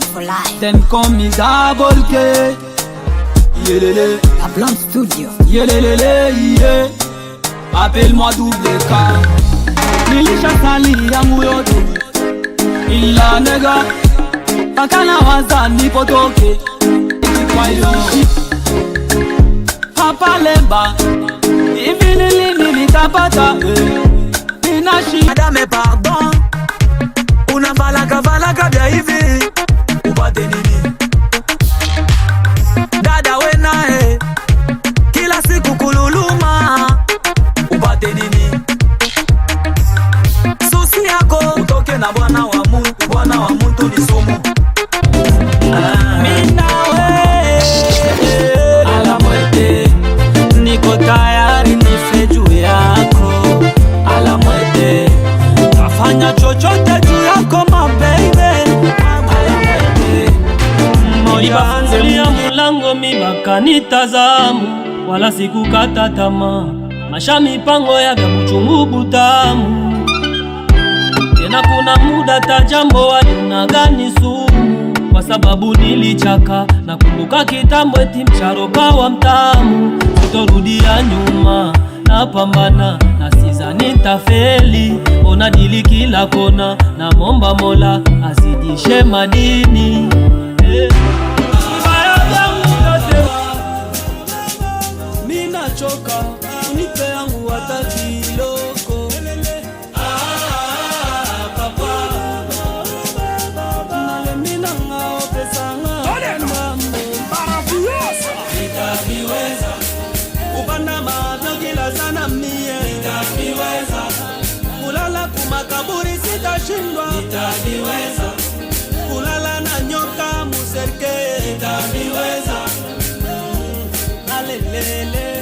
Them call me Double K. Yelele, A Blanc Studio. yelelele, yeah. Appelle-moi Double K. Nilisha sali yangu yote ila nega pakana waza nipotoke kwa yo hapa lemba hivi nilini nitapata ninashi Madame pardon, unavalaka vya hivi upate nini? Dada we nae kila siku kululuma upate nini? Susi yako utoke na bwana wa muntu ni sumu. Mimi nawe ala mwete niko tayari nife juu yako. Ala mwete nafanya chochote juu yako my baby. Ala mwete Nibafungulia mulango mibaka nitazamu, wala sikukata tamaa, masha mipango ya vya kuchungu butamu. Tena kuna muda tajambo walinagani sumu, kwa sababu nilichaka na kumbuka kitambo eti mcharoka wa mtamu. Sitorudia nyuma napambana na sizani nitafeli, ona dili kila kona na momba Mola azidishe madini. mina choka unipe yangu wataki loko papa nale mina ngao pesanga mambo maravillosa nitaviweza kupanda mavyo kila sana mie nitaviweza kulala kumakaburi sitashindwa nitaviweza kulala na nyoka muserke nitaviweza alelele